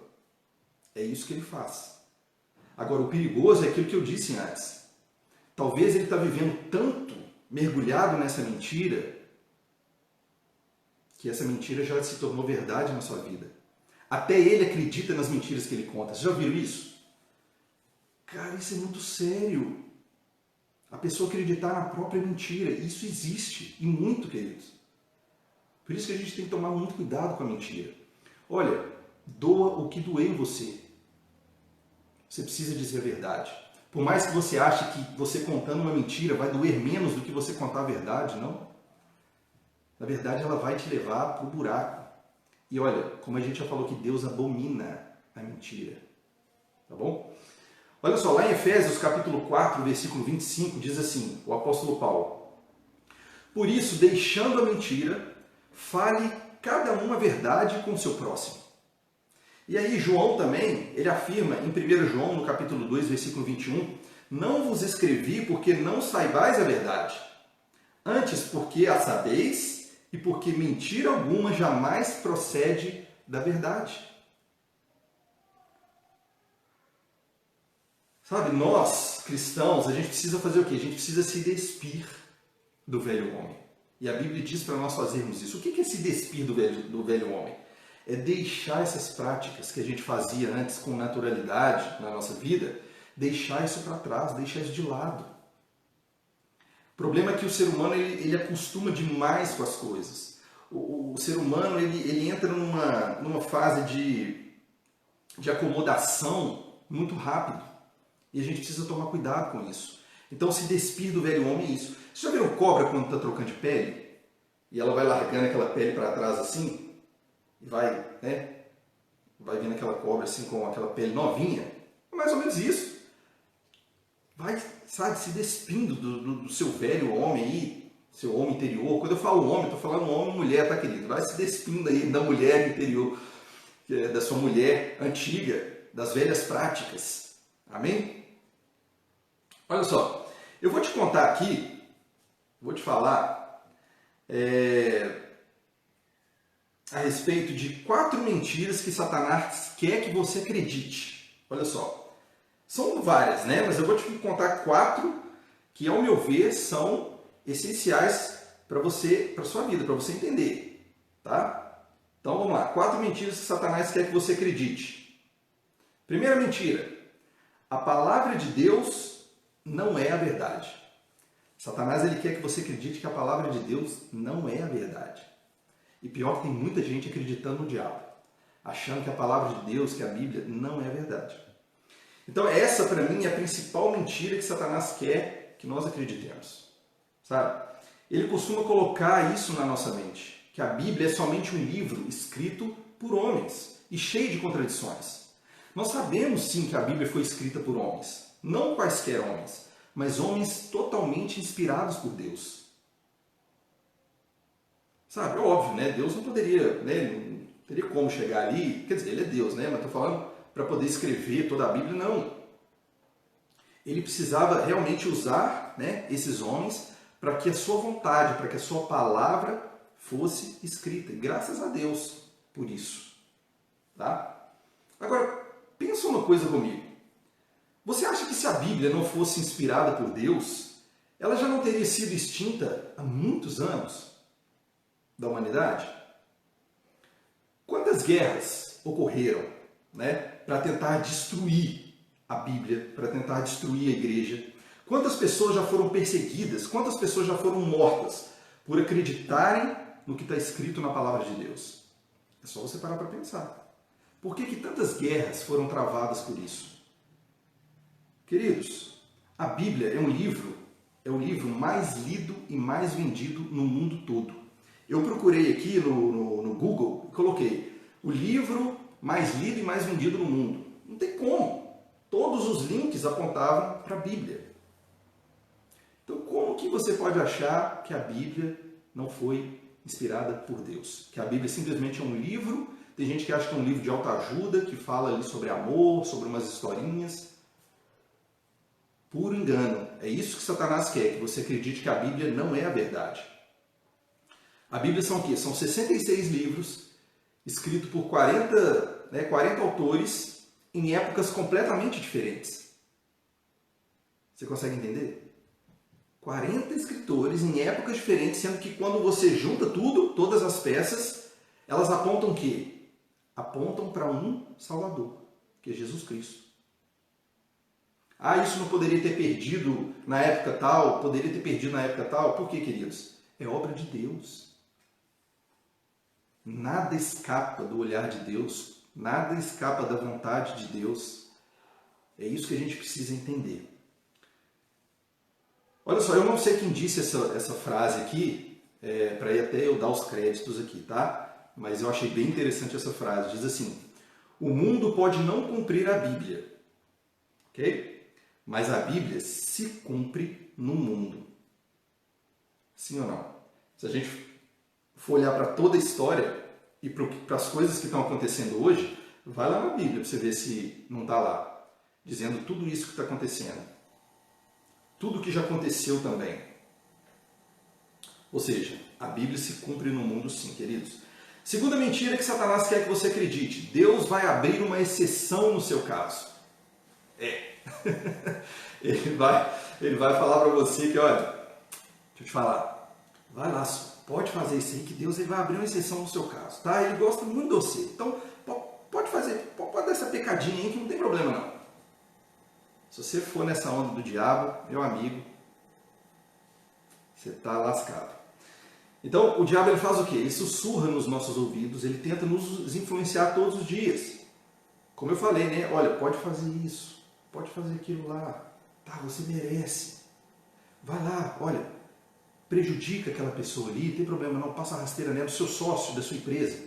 É isso que ele faz. Agora, o perigoso é aquilo que eu disse antes. Talvez ele está vivendo tanto, mergulhado nessa mentira, que essa mentira já se tornou verdade na sua vida. Até ele acredita nas mentiras que ele conta. Vocês já viram isso? Cara, isso é muito sério. A pessoa acreditar na própria mentira. Isso existe. E muito, queridos. Por isso que a gente tem que tomar muito cuidado com a mentira. Olha, doa o que doer em você. Você precisa dizer a verdade. Por mais que você ache que você contando uma mentira vai doer menos do que você contar a verdade, não. Na verdade, ela vai te levar para o buraco. E olha, como a gente já falou que Deus abomina a mentira. Tá bom? Olha só, lá em Efésios capítulo 4, versículo 25, diz assim, o apóstolo Paulo. Por isso, deixando a mentira, fale cada um a verdade com o seu próximo. E aí João também, ele afirma em 1 João, no capítulo 2, versículo 21, não vos escrevi porque não saibais a verdade, antes porque a sabeis e porque mentira alguma jamais procede da verdade. Sabe, nós, cristãos, a gente precisa fazer o quê? A gente precisa se despir do velho homem. E a Bíblia diz para nós fazermos isso. O que é se despir do velho homem? É deixar essas práticas que a gente fazia antes com naturalidade na nossa vida, deixar isso para trás, deixar isso de lado. O problema é que o ser humano ele acostuma demais com as coisas. O ser humano ele entra numa fase de acomodação muito rápido. E a gente precisa tomar cuidado com isso. Então, se despir do velho homem é isso. Você já viram cobra quando está trocando de pele? E ela vai largando aquela pele para trás assim? E vai, né? Vai vindo aquela cobra assim com aquela pele novinha. É mais ou menos isso. Vai, sabe, se despindo do seu velho homem aí. seu homem interior. Quando eu falo homem, estou falando homem e mulher, tá, querido? Vai se despindo aí da mulher interior, da sua mulher antiga, das velhas práticas. Amém? Olha só, eu vou te contar aqui, vou te falar a respeito de 4 mentiras que Satanás quer que você acredite. Olha só, são várias, né? Mas eu vou te contar 4 que, ao meu ver, são essenciais para você, para sua vida, para você entender, tá? Então vamos lá, 4 mentiras que Satanás quer que você acredite. Primeira mentira: a palavra de Deus não é a verdade. Satanás, ele quer que você acredite que a palavra de Deus não é a verdade. E pior que tem muita gente acreditando no diabo, achando que a palavra de Deus, que a Bíblia, não é a verdade. Então essa, para mim, é a principal mentira que Satanás quer que nós acreditemos. Sabe? Ele costuma colocar isso na nossa mente, que a Bíblia é somente um livro escrito por homens e cheio de contradições. Nós sabemos sim que a Bíblia foi escrita por homens, não quaisquer homens, mas homens totalmente inspirados por Deus. Sabe, é óbvio, né? Deus não poderia, né? Não teria como chegar ali, quer dizer, ele é Deus, né? Mas estou falando para poder escrever toda a Bíblia, não. Ele precisava realmente usar, né, esses homens para que a sua vontade, para que a sua palavra fosse escrita. E graças a Deus por isso. Tá? Agora, pensa uma coisa comigo. Você acha que se a Bíblia não fosse inspirada por Deus, ela já não teria sido extinta há muitos anos da humanidade? Quantas guerras ocorreram, né, para tentar destruir a Bíblia, para tentar destruir a igreja? Quantas pessoas já foram perseguidas? Quantas pessoas já foram mortas por acreditarem no que está escrito na palavra de Deus? É só você parar para pensar. Por que tantas guerras foram travadas por isso? Queridos, a Bíblia é o livro mais lido e mais vendido no mundo todo. Eu procurei aqui no Google e coloquei o livro mais lido e mais vendido no mundo. Não tem como. Todos os links apontavam para a Bíblia. Então, como que você pode achar que a Bíblia não foi inspirada por Deus? Que a Bíblia simplesmente é um livro? Tem gente que acha que é um livro de autoajuda, que fala ali sobre amor, sobre umas historinhas. Puro engano. É isso que Satanás quer, que você acredite que a Bíblia não é a verdade. A Bíblia são o quê? São 66 livros, escritos por 40 autores, em épocas completamente diferentes. Você consegue entender? 40 escritores em épocas diferentes, sendo que quando você junta tudo, todas as peças, elas apontam o quê? Apontam para um Salvador, que é Jesus Cristo. Ah, isso não poderia ter perdido na época tal, poderia ter perdido na época tal. Por quê, queridos? É obra de Deus. Nada escapa do olhar de Deus, nada escapa da vontade de Deus. É isso que a gente precisa entender. Olha só, eu não sei quem disse essa frase aqui, para ir até eu dar os créditos aqui, tá? Mas eu achei bem interessante essa frase. Diz assim: o mundo pode não cumprir a Bíblia, ok? Mas a Bíblia se cumpre no mundo. Sim ou não? Se a gente for olhar para toda a história e para as coisas que estão acontecendo hoje, vai lá na Bíblia para você ver se não está lá, dizendo tudo isso que está acontecendo. Tudo que já aconteceu também. Ou seja, a Bíblia se cumpre no mundo sim, queridos. Segunda mentira que Satanás quer que você acredite: Deus vai abrir uma exceção no seu caso. Ele vai falar para você que, olha, deixa eu te falar, vai lá, pode fazer isso aí que Deus vai abrir uma exceção no seu caso, tá? Ele gosta muito de você, então pode dar essa pecadinha aí que não tem problema não. Se você for nessa onda do diabo, meu amigo, você está lascado. Então o diabo, ele faz o quê? Ele sussurra nos nossos ouvidos, ele tenta nos influenciar todos os dias. Como eu falei, né? Olha, pode fazer isso. Pode fazer aquilo lá, tá? Você merece. Vai lá, olha, prejudica aquela pessoa ali, não tem problema não, passa a rasteira nela, do seu sócio, da sua empresa.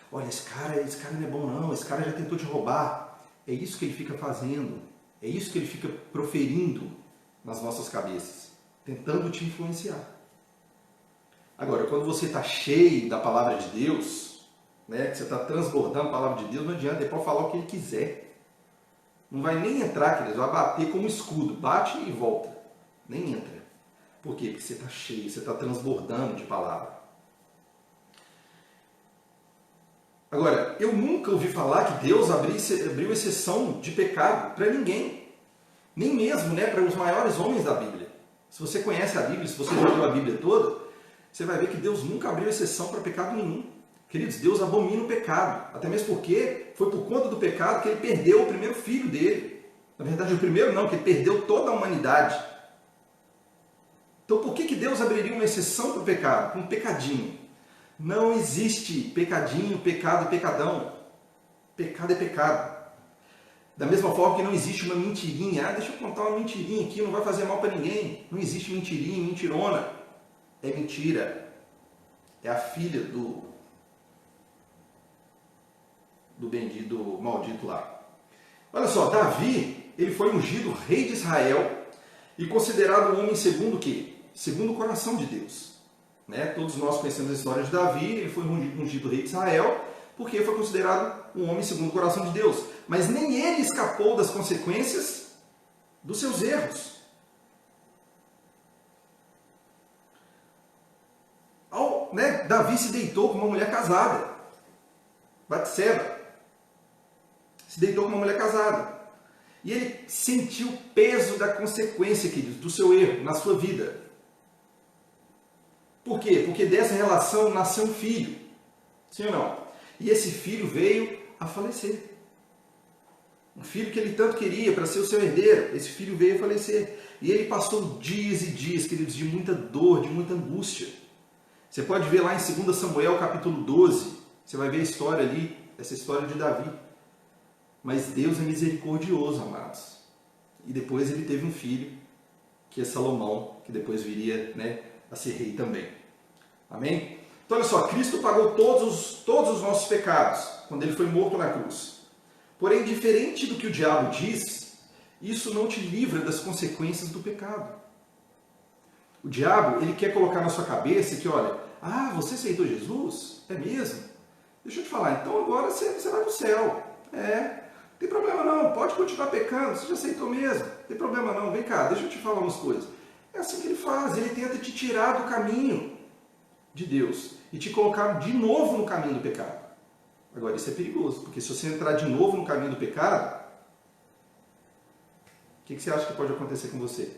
Olha, esse cara não é bom não, esse cara já tentou te roubar. É isso que ele fica fazendo, é isso que ele fica proferindo nas nossas cabeças, tentando te influenciar. Agora, quando você está cheio da palavra de Deus, né, que você está transbordando a palavra de Deus, não adianta, ele pode falar o que ele quiser. Não vai nem entrar, queridos, vai bater como escudo, bate e volta. Nem entra. Por quê? Porque você está cheio, você está transbordando de palavra. Agora, eu nunca ouvi falar que Deus abriu exceção de pecado para ninguém. Nem mesmo, né, para os maiores homens da Bíblia. Se você conhece a Bíblia, se você já leu a Bíblia toda, você vai ver que Deus nunca abriu exceção para pecado nenhum. Queridos, Deus abomina o pecado. Até mesmo porque foi por conta do pecado que ele perdeu o primeiro filho dele. Na verdade, o primeiro não, que ele perdeu toda a humanidade. Então, por que Deus abriria uma exceção para o pecado? Um pecadinho. Não existe pecadinho, pecado e pecadão. Pecado é pecado. Da mesma forma que não existe uma mentirinha. Deixa eu contar uma mentirinha aqui, não vai fazer mal para ninguém. Não existe mentirinha, mentirona. É mentira. É a filha do bendito, do maldito lá. Olha só, Davi, ele foi ungido rei de Israel e considerado um homem segundo o quê? Segundo o coração de Deus. Né? Todos nós conhecemos a história de Davi, ele foi ungido rei de Israel, porque foi considerado um homem segundo o coração de Deus. Mas nem ele escapou das consequências dos seus erros. Davi se deitou com uma mulher casada. Batseba. Se deitou com uma mulher casada. E ele sentiu o peso da consequência, queridos, do seu erro na sua vida. Por quê? Porque dessa relação nasceu um filho. Sim ou não? E esse filho veio a falecer. Um filho que ele tanto queria para ser o seu herdeiro. Esse filho veio a falecer. E ele passou dias e dias, queridos, de muita dor, de muita angústia. Você pode ver lá em 2 Samuel, capítulo 12. Você vai ver a história ali, essa história de Davi. Mas Deus é misericordioso, amados. E depois ele teve um filho, que é Salomão, que depois viria, né, a ser rei também. Amém? Então olha só, Cristo pagou todos os nossos pecados, quando ele foi morto na cruz. Porém, diferente do que o diabo diz, isso não te livra das consequências do pecado. O diabo, ele quer colocar na sua cabeça que, olha, você aceitou Jesus? É mesmo? Deixa eu te falar, então agora você vai para o céu. Não tem problema não, pode continuar pecando, você já aceitou mesmo. Não tem problema não, vem cá, deixa eu te falar umas coisas. É assim que ele faz, ele tenta te tirar do caminho de Deus e te colocar de novo no caminho do pecado. Agora, isso é perigoso, porque se você entrar de novo no caminho do pecado, o que você acha que pode acontecer com você?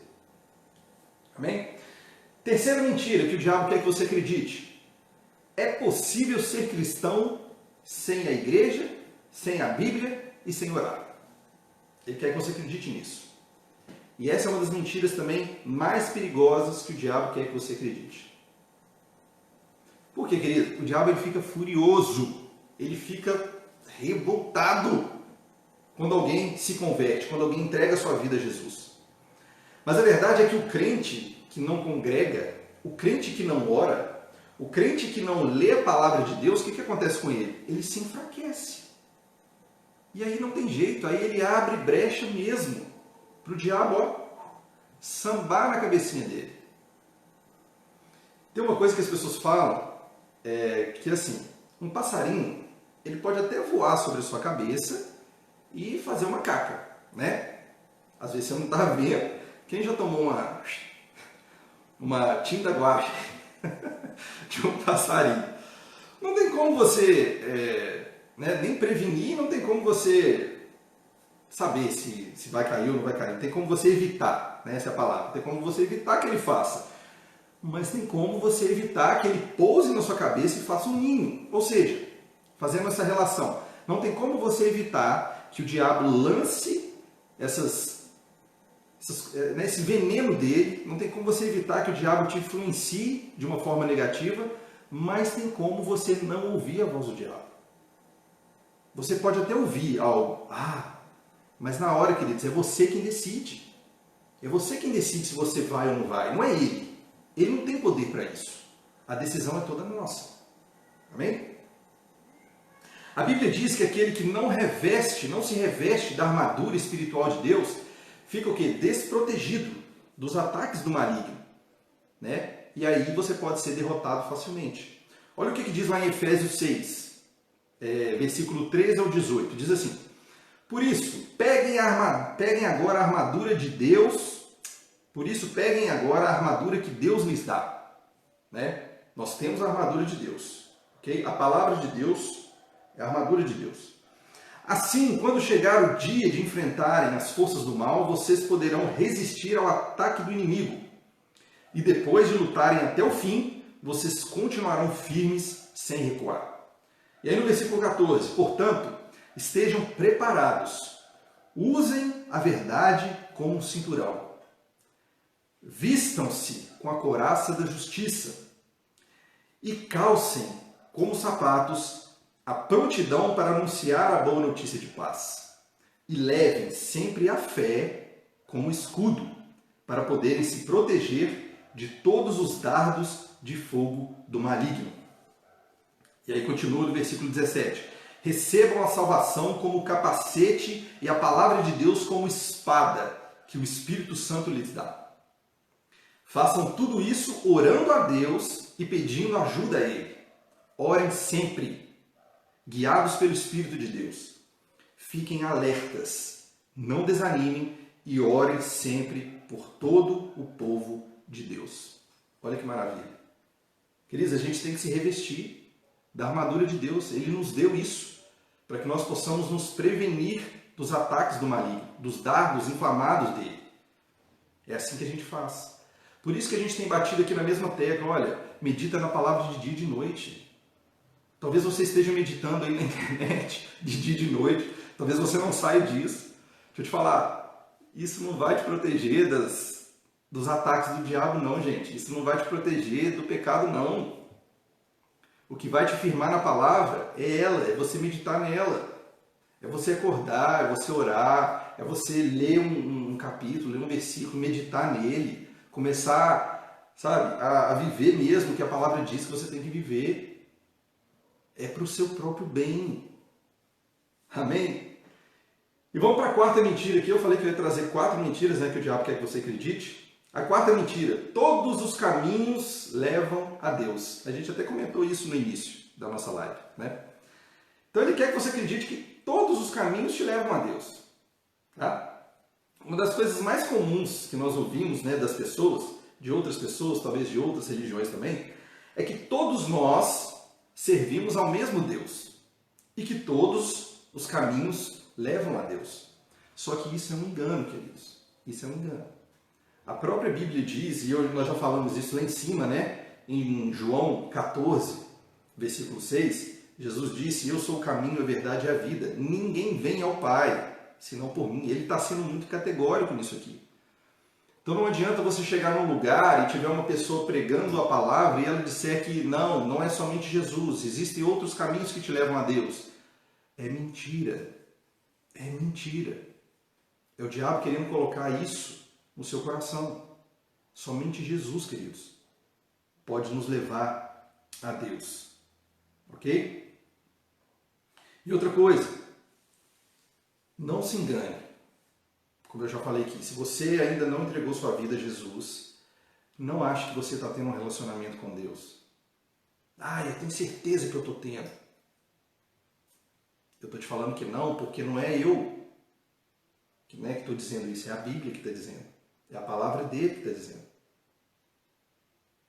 Amém? Terceira mentira que o diabo quer que você acredite. É possível ser cristão sem a igreja, sem a Bíblia e sem orar. Ele quer que você acredite nisso. E essa é uma das mentiras também mais perigosas que o diabo quer que você acredite. Por quê, querido? O diabo ele fica furioso, ele fica revoltado quando alguém se converte, quando alguém entrega a sua vida a Jesus. Mas a verdade é que o crente que não congrega, o crente que não ora, o crente que não lê a palavra de Deus, o que acontece com ele? Ele se enfraquece. E aí não tem jeito, aí ele abre brecha mesmo para o diabo, sambar na cabecinha dele. Tem uma coisa que as pessoas falam, que assim, um passarinho, ele pode até voar sobre a sua cabeça e fazer uma caca, né? Às vezes você não está vendo. Quem já tomou uma tinta guache de um passarinho? Não tem como você nem prevenir, não tem como você saber se vai cair ou não vai cair. Não tem como você evitar, né, essa é a palavra. Tem como você evitar que ele faça. Mas tem como você evitar que ele pouse na sua cabeça e faça um ninho. Ou seja, fazendo essa relação, não tem como você evitar que o diabo lance esse veneno dele, não tem como você evitar que o diabo te influencie de uma forma negativa, mas tem como você não ouvir a voz do diabo. Você pode até ouvir algo, mas na hora, queridos, é você quem decide. É você quem decide se você vai ou não vai, não é ele. Ele não tem poder para isso. A decisão é toda nossa. Amém? A Bíblia diz que aquele que não se reveste da armadura espiritual de Deus, fica o quê? Desprotegido dos ataques do maligno. Né? E aí você pode ser derrotado facilmente. Olha o que diz lá em Efésios 6, versículo 13 ao 18. Diz assim: Por isso, peguem agora a armadura de Deus. Por isso, peguem agora a armadura que Deus lhes dá. Né? Nós temos a armadura de Deus. Okay? A palavra de Deus é a armadura de Deus. Assim, quando chegar o dia de enfrentarem as forças do mal, vocês poderão resistir ao ataque do inimigo. E depois de lutarem até o fim, vocês continuarão firmes sem recuar. E aí no versículo 14, portanto, estejam preparados. Usem a verdade como um cinturão. Vistam-se com a couraça da justiça. E calcem como sapatos a prontidão para anunciar a boa notícia de paz. E levem sempre a fé como escudo, para poderem se proteger de todos os dardos de fogo do maligno. E aí continua no versículo 17. Recebam a salvação como capacete e a palavra de Deus como espada, que o Espírito Santo lhes dá. Façam tudo isso orando a Deus e pedindo ajuda a Ele. Orem sempre, guiados pelo Espírito de Deus. Fiquem alertas, não desanimem e orem sempre por todo o povo de Deus. Olha que maravilha. Queridos, a gente tem que se revestir da armadura de Deus. Ele nos deu isso para que nós possamos nos prevenir dos ataques do maligno, dos dardos inflamados dele. É assim que a gente faz. Por isso que a gente tem batido aqui na mesma tecla. Olha, medita na palavra de dia e de noite. Talvez você esteja meditando aí na internet de dia e de noite. Talvez você não saia disso. Deixa eu te falar, isso não vai te proteger dos ataques do diabo, não, gente. Isso não vai te proteger do pecado, não. O que vai te firmar na palavra é ela, é você meditar nela. É você acordar, é você orar, é você ler um capítulo, ler um versículo, meditar nele. Começar, sabe, a viver mesmo o que a palavra diz que você tem que viver. É para o seu próprio bem. Amém? E vamos para a quarta mentira aqui. Eu falei que eu ia trazer 4 mentiras, né, que o diabo quer que você acredite. A quarta mentira. Todos os caminhos levam a Deus. A gente até comentou isso no início da nossa live, né? Então ele quer que você acredite que todos os caminhos te levam a Deus. Tá? Uma das coisas mais comuns que nós ouvimos, né, das pessoas, de outras pessoas, talvez de outras religiões também, é que todos nós servimos ao mesmo Deus e que todos os caminhos levam a Deus. Só que isso é um engano, queridos. Isso é um engano. A própria Bíblia diz, e nós já falamos isso lá em cima, né? Em João 14, versículo 6, Jesus disse: Eu sou o caminho, a verdade e a vida. Ninguém vem ao Pai, senão por mim. Ele está sendo muito categórico nisso aqui. Então não adianta você chegar num lugar e tiver uma pessoa pregando a palavra e ela disser que não é somente Jesus, existem outros caminhos que te levam a Deus. É mentira. É mentira. É o diabo querendo colocar isso no seu coração. Somente Jesus, queridos, pode nos levar a Deus. Ok? E outra coisa, não se engane. Como eu já falei aqui, se você ainda não entregou sua vida a Jesus, não ache que você está tendo um relacionamento com Deus. Eu tenho certeza que eu estou tendo. Eu estou te falando que não, porque não é eu que estou dizendo isso, é a Bíblia que está dizendo. É a palavra dele que está dizendo.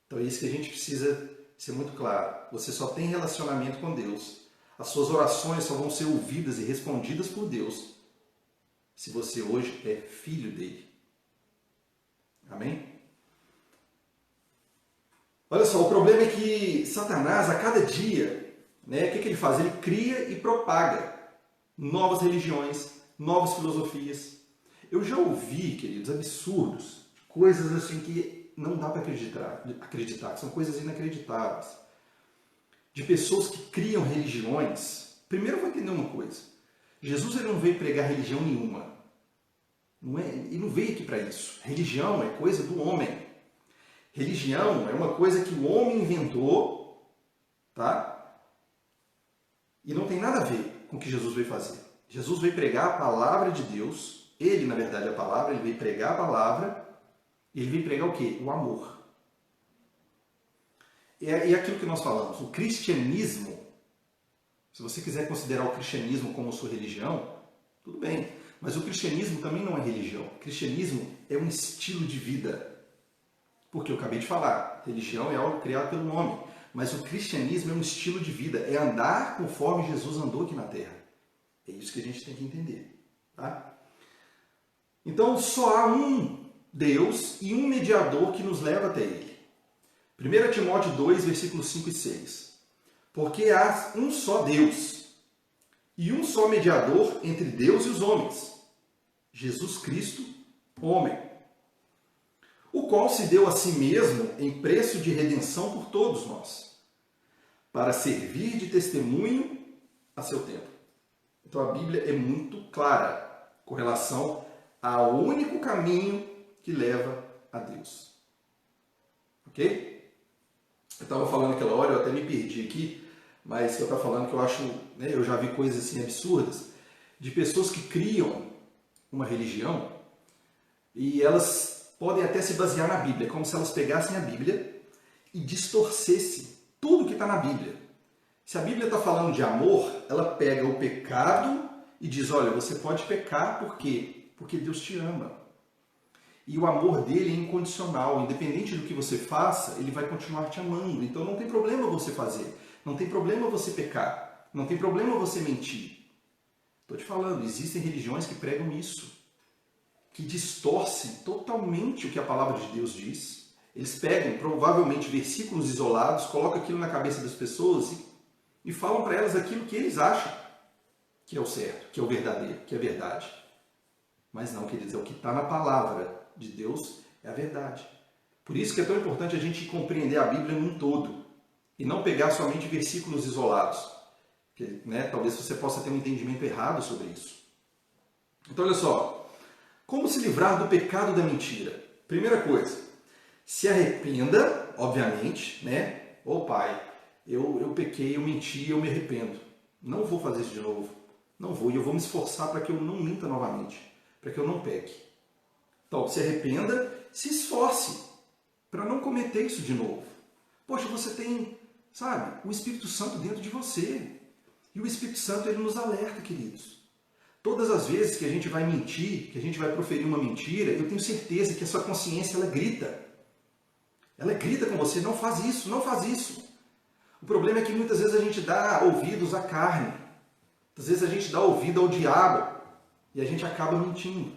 Então é isso que a gente precisa ser muito claro. Você só tem relacionamento com Deus. As suas orações só vão ser ouvidas e respondidas por Deus se você hoje é filho dele. Amém? Olha só, o problema é que Satanás, a cada dia, né, o que ele faz? Ele cria e propaga novas religiões, novas filosofias. Eu já ouvi, queridos, absurdos, coisas assim que não dá para acreditar, que são coisas inacreditáveis. De pessoas que criam religiões. Primeiro eu vou entender uma coisa. Jesus ele não veio pregar religião nenhuma. Ele não veio aqui para isso. Religião é coisa do homem. Religião é uma coisa que o homem inventou, tá? E não tem nada a ver com o que Jesus veio fazer. Jesus veio pregar a palavra de Deus. Ele, na verdade, é a palavra. Ele veio pregar a palavra. E ele veio pregar o quê? O amor. é aquilo que nós falamos, o cristianismo, se você quiser considerar o cristianismo como sua religião, tudo bem, mas o cristianismo também não é religião. O cristianismo é um estilo de vida. Porque eu acabei de falar, religião é algo criado pelo homem, mas o cristianismo é um estilo de vida, é andar conforme Jesus andou aqui na Terra. É isso que a gente tem que entender. Tá? Então, só há um Deus e um mediador que nos leva até Ele. 1 Timóteo 2, versículos 5 e 6. Porque há um só Deus e um só mediador entre Deus e os homens, Jesus Cristo, homem, o qual se deu a si mesmo em preço de redenção por todos nós, para servir de testemunho a seu tempo. Então a Bíblia é muito clara com relação ao único caminho que leva a Deus. Ok? Eu estava falando aquela hora, eu até me perdi aqui, mas eu estava falando que eu acho, né, eu já vi coisas assim absurdas, de pessoas que criam uma religião e elas podem até se basear na Bíblia, como se elas pegassem a Bíblia e distorcessem tudo que está na Bíblia. Se a Bíblia está falando de amor, ela pega o pecado e diz, olha, você pode pecar por quê? Porque Deus te ama. E o amor dele é incondicional, independente do que você faça, ele vai continuar te amando. Então não tem problema você fazer, não tem problema você pecar, não tem problema você mentir. Estou te falando, existem religiões que pregam isso, que distorcem totalmente o que a palavra de Deus diz. Eles pegam, provavelmente, versículos isolados, colocam aquilo na cabeça das pessoas e falam para elas aquilo que eles acham que é o certo, que é o verdadeiro, que é a verdade. Mas não, quer dizer, o que está na palavra de Deus é a verdade. Por isso que é tão importante a gente compreender a Bíblia num todo e não pegar somente versículos isolados. Porque, né, talvez você possa ter um entendimento errado sobre isso. Então, olha só. Como se livrar do pecado da mentira? Primeira coisa, se arrependa, obviamente, né? Ô pai, eu pequei, eu menti, eu me arrependo. Não vou fazer isso de novo. Não vou. E eu vou me esforçar para que eu não minta novamente. Para que eu não peque. Então, se arrependa, se esforce para não cometer isso de novo. Poxa, você tem, sabe, o Espírito Santo dentro de você. E o Espírito Santo, ele nos alerta, queridos. Todas as vezes que a gente vai mentir, que a gente vai proferir uma mentira, eu tenho certeza que a sua consciência, ela grita. Ela grita com você, não faz isso, não faz isso. O problema é que muitas vezes a gente dá ouvidos à carne. Muitas vezes a gente dá ouvido ao diabo. E a gente acaba mentindo.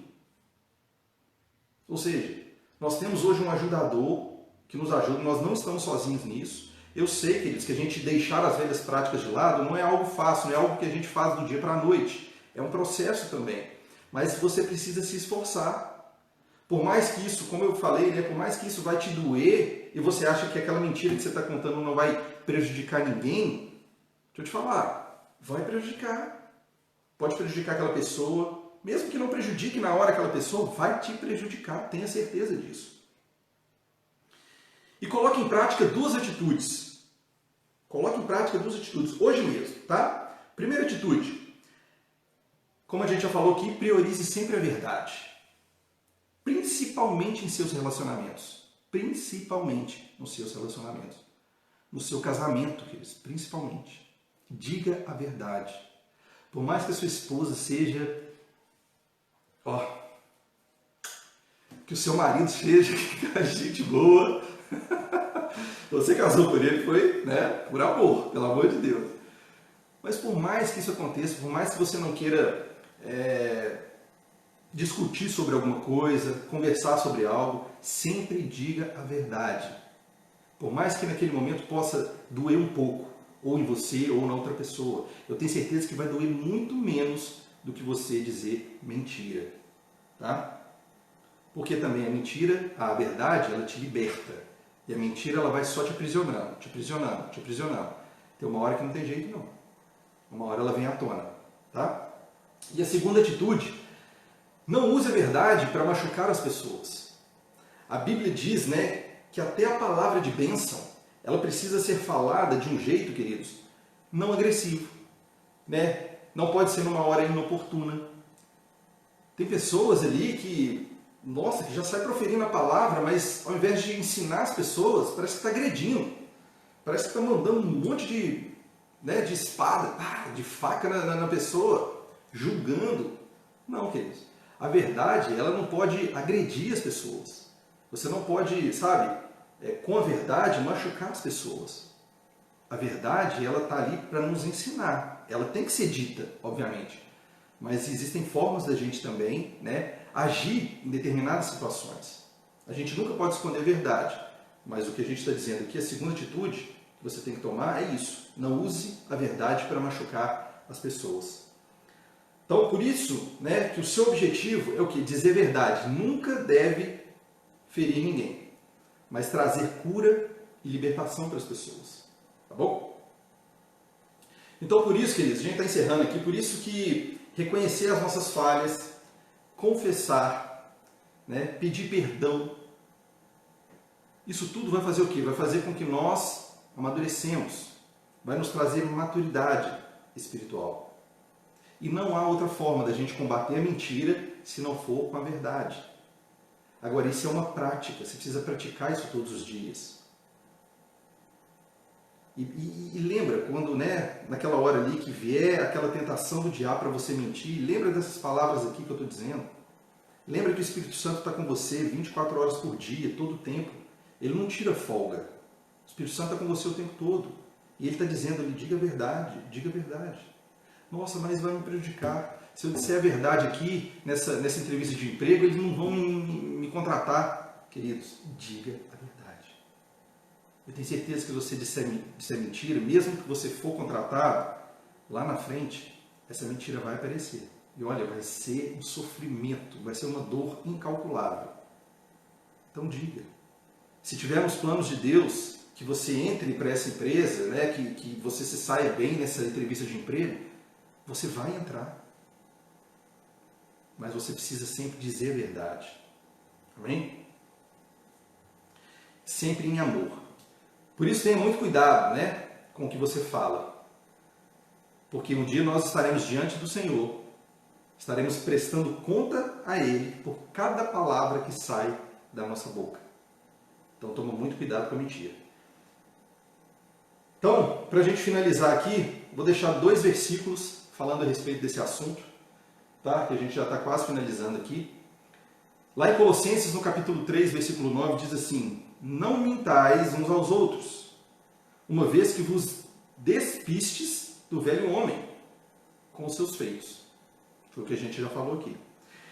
Ou seja, nós temos hoje um ajudador que nos ajuda, nós não estamos sozinhos nisso. Eu sei, queridos, que a gente deixar as velhas práticas de lado não é algo fácil, não é algo que a gente faz do dia para a noite. É um processo também. Mas você precisa se esforçar. Por mais que isso, como eu falei, né, por mais que isso vai te doer e você acha que aquela mentira que você está contando não vai prejudicar ninguém, deixa eu te falar, vai prejudicar. Pode prejudicar aquela pessoa. Mesmo que não prejudique na hora aquela pessoa, vai te prejudicar. Tenha certeza disso. E coloque em prática duas atitudes. Coloque em prática duas atitudes, hoje mesmo, tá? Primeira atitude, como a gente já falou aqui, priorize sempre a verdade. Principalmente em seus relacionamentos. Principalmente nos seus relacionamentos. No seu casamento, queridos, principalmente. Diga a verdade. Por mais que a sua esposa seja... que o seu marido seja gente boa. Você casou por ele, foi, né, por amor, pelo amor de Deus. Mas por mais que isso aconteça, por mais que você não queira discutir sobre alguma coisa, conversar sobre algo, sempre diga a verdade. Por mais que naquele momento possa doer um pouco, ou em você ou na outra pessoa, eu tenho certeza que vai doer muito menos do que você dizer mentira. Tá? Porque também a mentira, a verdade, ela te liberta. E a mentira, ela vai só te aprisionando, te aprisionando, te aprisionando. Tem uma hora que não tem jeito, não. Uma hora ela vem à tona. Tá? E a segunda atitude, não use a verdade para machucar as pessoas. A Bíblia diz, né, que até a palavra de bênção, ela precisa ser falada de um jeito, queridos, não agressivo. Né? Não pode ser numa hora inoportuna. Tem pessoas ali que, que já sai proferindo a palavra, mas ao invés de ensinar as pessoas, parece que está agredindo. Parece que está mandando um monte de, né, de espada, de faca na pessoa, julgando. Não, queridos. A verdade, ela não pode agredir as pessoas. Você não pode, sabe, com a verdade, machucar as pessoas. A verdade, ela está ali para nos ensinar. Ela tem que ser dita, obviamente. Mas existem formas da gente também, né, agir em determinadas situações. A gente nunca pode esconder a verdade. Mas o que a gente está dizendo aqui, a segunda atitude que você tem que tomar é isso. Não use a verdade para machucar as pessoas. Então, por isso, né, que o seu objetivo é o quê? Dizer verdade. Nunca deve ferir ninguém, mas trazer cura e libertação para as pessoas. Tá bom? Então, por isso, queridos, a gente está encerrando aqui, por isso que reconhecer as nossas falhas, confessar, né, pedir perdão, isso tudo vai fazer o quê? Vai fazer com que nós amadurecemos, vai nos trazer maturidade espiritual. E não há outra forma da gente combater a mentira se não for com a verdade. Agora, isso é uma prática, você precisa praticar isso todos os dias. E lembra, quando, né, naquela hora ali que vier aquela tentação do diabo para você mentir, lembra dessas palavras aqui que eu estou dizendo. Lembra que o Espírito Santo está com você 24 horas por dia, todo o tempo. Ele não tira folga. O Espírito Santo está com você o tempo todo. E ele está dizendo ali, diga a verdade, diga a verdade. Nossa, mas vai me prejudicar. Se eu disser a verdade aqui, nessa entrevista de emprego, eles não vão me contratar. Queridos, diga a verdade. Eu tenho certeza que se você disser mentira, mesmo que você for contratado, lá na frente, essa mentira vai aparecer. E olha, vai ser um sofrimento, vai ser uma dor incalculável. Então diga. Se tivermos planos de Deus, que você entre para essa empresa, né, que você se saia bem nessa entrevista de emprego, você vai entrar. Mas você precisa sempre dizer a verdade. Amém? Sempre em amor. Por isso tenha muito cuidado, né, com o que você fala. Porque um dia nós estaremos diante do Senhor. Estaremos prestando conta a Ele por cada palavra que sai da nossa boca. Então toma muito cuidado com a mentira. Então, para a gente finalizar aqui, vou deixar 2 versículos falando a respeito desse assunto, tá? Que a gente já está quase finalizando aqui. Lá em Colossenses, no capítulo 3, versículo 9, diz assim: não mintais uns aos outros, uma vez que vos despistes do velho homem com os seus feitos. Foi o que a gente já falou aqui.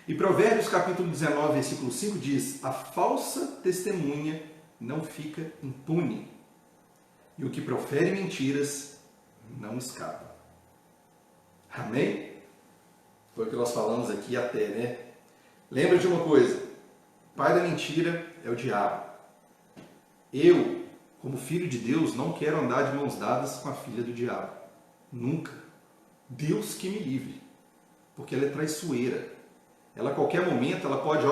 E Provérbios, capítulo 19, versículo 5 diz: a falsa testemunha não fica impune, e o que profere mentiras não escapa. Amém? Foi o que nós falamos aqui até, né? Lembra de uma coisa, o pai da mentira é o diabo. Eu, como filho de Deus, não quero andar de mãos dadas com a filha do diabo. Nunca. Deus que me livre. Porque ela é traiçoeira. Ela a qualquer momento, ela pode,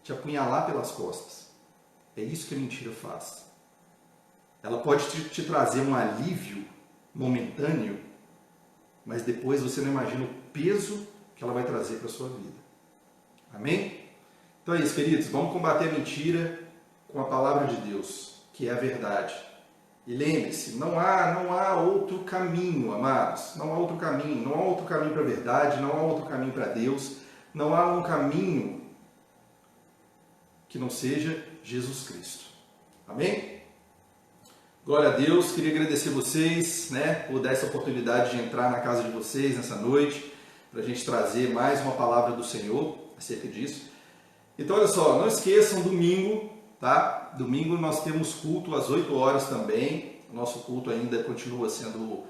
te apunhalar pelas costas. É isso que a mentira faz. Ela pode te trazer um alívio momentâneo, mas depois você não imagina o peso que ela vai trazer para a sua vida. Amém? Então é isso, queridos. Vamos combater a mentira com a palavra de Deus, que é a verdade. E lembre-se, não há outro caminho, amados. Não há outro caminho. Não há outro caminho para a verdade, não há outro caminho para Deus. Não há um caminho que não seja Jesus Cristo. Amém? Glória a Deus. Queria agradecer vocês, né, por dar essa oportunidade de entrar na casa de vocês nessa noite, para a gente trazer mais uma palavra do Senhor acerca disso. Então, olha só, não esqueçam, domingo, tá? Domingo nós temos culto às 8 horas também. O nosso culto ainda continua sendo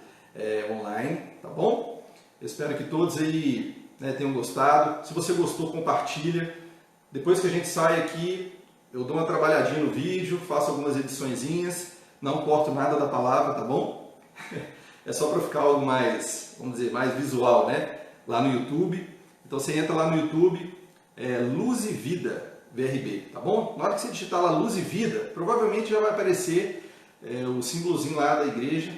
online, tá bom? Eu espero que todos aí, né, tenham gostado. Se você gostou, compartilha. Depois que a gente sai aqui, eu dou uma trabalhadinha no vídeo, faço algumas ediçõezinhas, não corto nada da palavra, tá bom? É só para ficar algo mais, vamos dizer, mais visual, né? Lá no YouTube. Então você entra lá no YouTube, Luz e Vida VRB, tá bom? Na hora que você digitar lá Luz e Vida, provavelmente já vai aparecer o símbolozinho lá da igreja,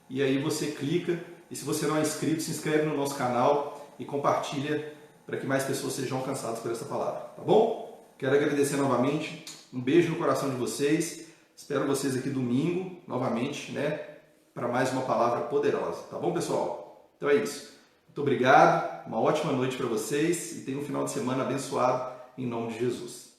e aí você clica, e se você não é inscrito, se inscreve no nosso canal e compartilha para que mais pessoas sejam alcançadas por essa palavra, tá bom? Quero agradecer novamente, um beijo no coração de vocês, Espero vocês aqui domingo, novamente, né, para mais uma palavra poderosa. Tá bom, pessoal? Então é isso. Muito obrigado, uma ótima noite para vocês e tenham um final de semana abençoado em nome de Jesus.